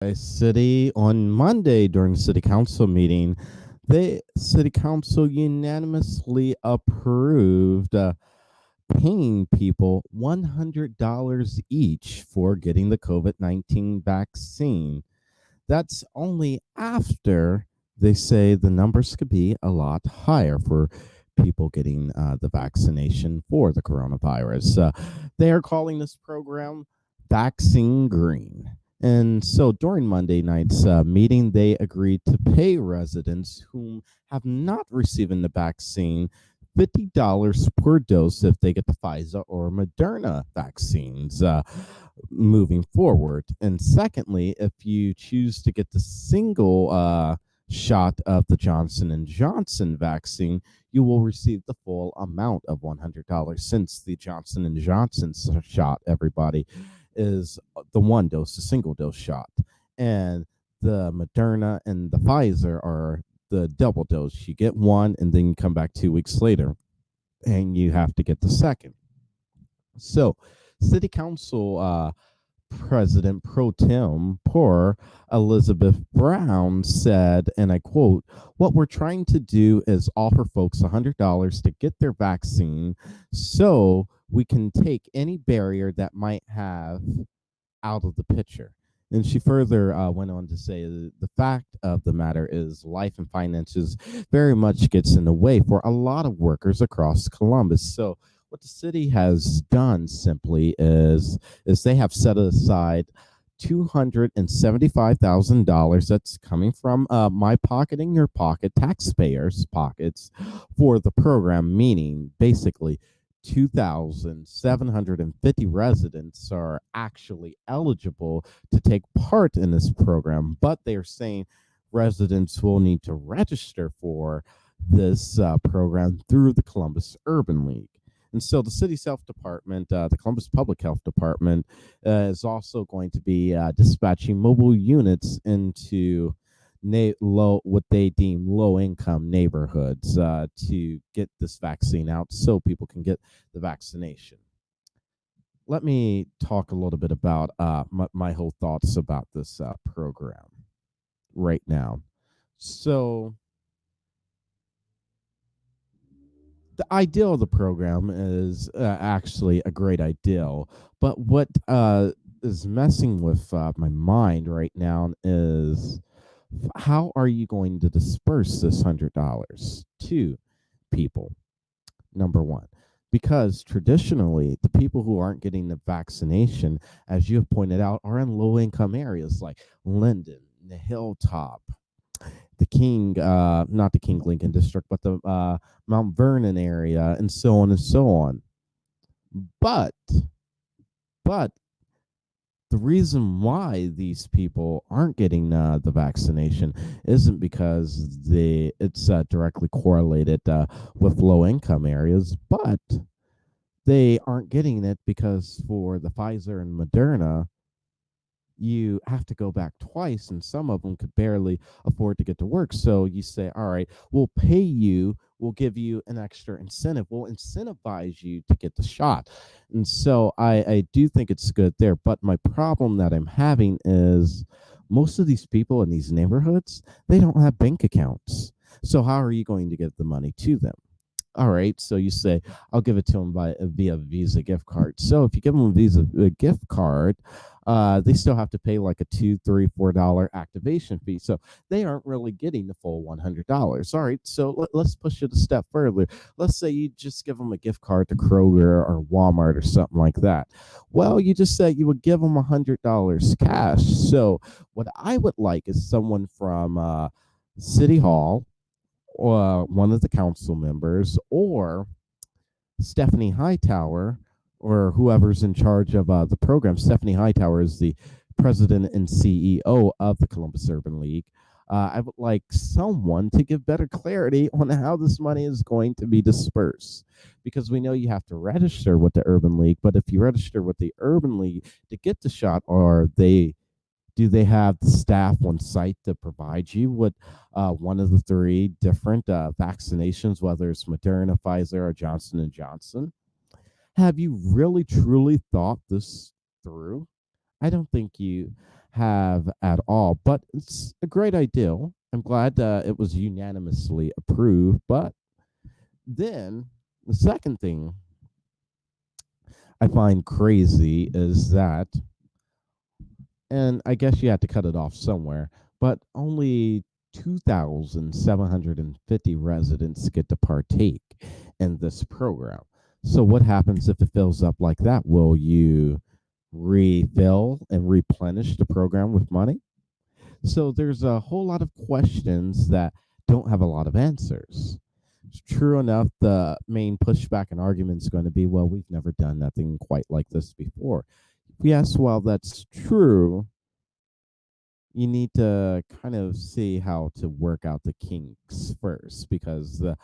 A city on Monday during the city council meeting, the city council unanimously approved paying people $100 each for getting the COVID-19 vaccine. That's only after they say the numbers could be a lot higher for people getting the vaccination for the coronavirus. They are calling this program Vaccine Green. And so during Monday night's meeting, they agreed to pay residents whom have not received the vaccine $50 per dose if they get the Pfizer or Moderna vaccines moving forward. And secondly, if you choose to get the single shot of the Johnson and Johnson vaccine, you will receive the full amount of $100 since the Johnson and Johnson shot, everybody, is the one dose, the single dose shot. And the Moderna and the Pfizer are the double dose. You get one and then you come back 2 weeks later and you have to get the second. So, City Council President Pro Tem Poor Elizabeth Brown said, and I quote, "What we're trying to do is offer folks $100 to get their vaccine so we can take any barrier that might have out of the picture." And she further went on to say the fact of the matter is life and finances very much gets in the way for a lot of workers across Columbus. So what the city has done simply is they have set aside $275,000 that's coming from my pocket and your pocket, taxpayers' pockets, for the program, meaning basically 2,750 residents are actually eligible to take part in this program, but they are saying residents will need to register for this program through the Columbus Urban League. And so the city's health department, the Columbus Public Health Department, is also going to be dispatching mobile units into what they deem low income neighborhoods to get this vaccine out so people can get the vaccination. Let me talk a little bit about my whole thoughts about this program right now. So, the ideal of the program is actually a great ideal, but what is messing with my mind right now is how are you going to disperse this $100 to people? Number one, because traditionally the people who aren't getting the vaccination, as you have pointed out, are in low income areas like Linden, the Hilltop, the not the King Lincoln District, but the Mount Vernon area, and so on and so on. But, but the reason why these people aren't getting the vaccination isn't because it's directly correlated with low income areas, but they aren't getting it because for the Pfizer and Moderna, you have to go back twice, and some of them could barely afford to get to work. So you say, all right, we'll pay you, we'll give you an extra incentive, we'll incentivize you to get the shot. And so I do think it's good there. But my problem that I'm having is most of these people in these neighborhoods, they don't have bank accounts. So how are you going to get the money to them? All right, so you say I'll give it to them via Visa gift card. So if you give them a Visa gift card, they still have to pay like a $2, $3, $4 activation fee. So they aren't really getting the full $100. All right, so let's push it a step further. Let's say you just give them a gift card to Kroger or Walmart or something like that. Well, you just said you would give them $100 cash. So what I would like is someone from City Hall or one of the council members or Stephanie Hightower or whoever's in charge of the program. Stephanie Hightower is the president and CEO of the Columbus Urban League. I would like someone to give better clarity on how this money is going to be dispersed because we know you have to register with the Urban League, but if you register with the Urban League to get the shot, or do they have the staff on site to provide you with one of the three different vaccinations, whether it's Moderna, Pfizer, or Johnson and Johnson? Have you really truly thought this through? I don't think you have at all. But it's a great idea. I'm glad it was unanimously approved. But then the second thing I find crazy is that, and I guess you had to cut it off somewhere, but only 2,750 residents get to partake in this program. So, what happens if it fills up like that? Will you refill and replenish the program with money? So, there's a whole lot of questions that don't have a lot of answers. True enough, the main pushback and argument is going to be, well, we've never done nothing quite like this before. Yes, while that's true, you need to kind of see how to work out the kinks first, because the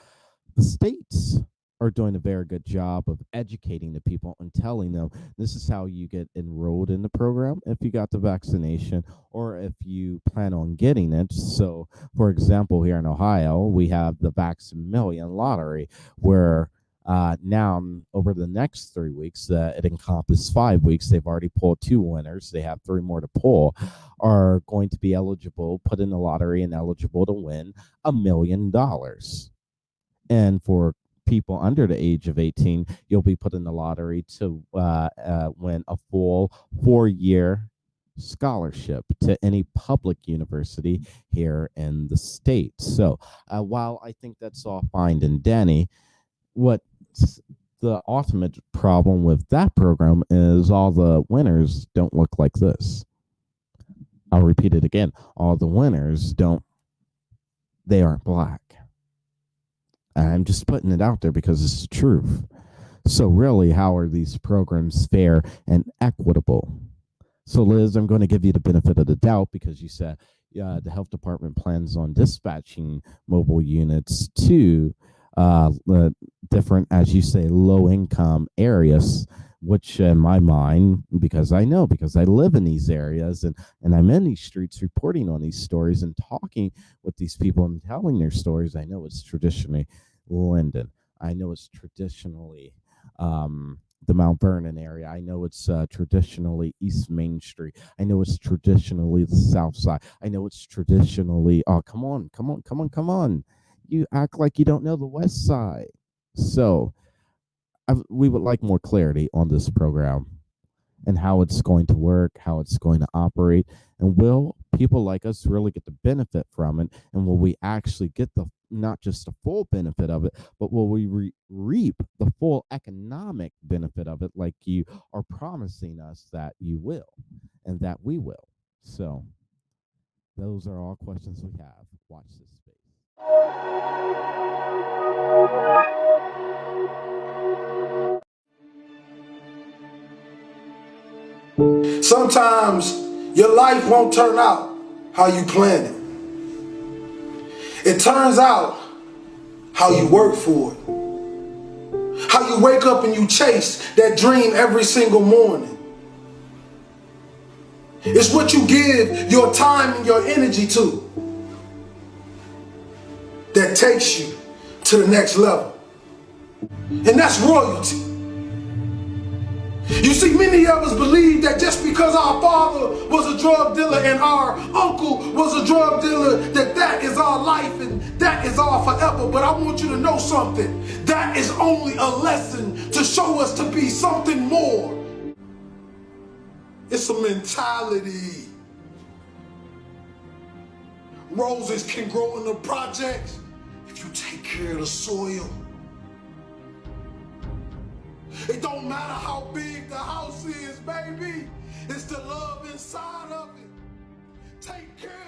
states are doing a very good job of educating the people and telling them this is how you get enrolled in the program if you got the vaccination or if you plan on getting it. So, for example, here in Ohio, we have the Vax-A-Million lottery, where now over the next 3 weeks, it encompasses 5 weeks. They've already pulled 2 winners. They have 3 more to pull. Are going to be eligible, put in the lottery, and eligible to win $1 million. And for people under the age of 18, you'll be put in the lottery to win a full 4-year scholarship to any public university here in the state. So while I think that's all fine and dandy, what the ultimate problem with that program is all the winners don't look like this. I'll repeat it again. All the winners they aren't black. I'm just putting it out there because it's the truth. So really, how are these programs fair and equitable? So Liz, I'm going to give you the benefit of the doubt because you said the health department plans on dispatching mobile units to different, as you say, low-income areas, which in my mind, because I live in these areas and I'm in these streets reporting on these stories and talking with these people and telling their stories, I know it's traditionally Linden. I know it's traditionally the Mount Vernon area. I know it's traditionally East Main Street. I know it's traditionally the South Side. I know it's traditionally, oh, come on. You act like you don't know the West Side. So we would like more clarity on this program and how it's going to work, how it's going to operate, and will people like us really get the benefit from it? And will we actually get not just the full benefit of it, but will we reap the full economic benefit of it like you are promising us that you will and that we will? So those are all questions we have. Watch this space. Sometimes your life won't turn out how you plan it. It turns out how you work for it. How you wake up and you chase that dream every single morning. It's what you give your time and your energy to that takes you to the next level. And that's royalty. You see, many of us believe that just because our father was a drug dealer and our uncle was a drug dealer, that is our life and that is our forever. But I want you to know something. That is only a lesson to show us to be something more. It's a mentality. Roses can grow in the projects if you take care of the soil. It don't matter how big the house is, baby. It's the love inside of it. Take care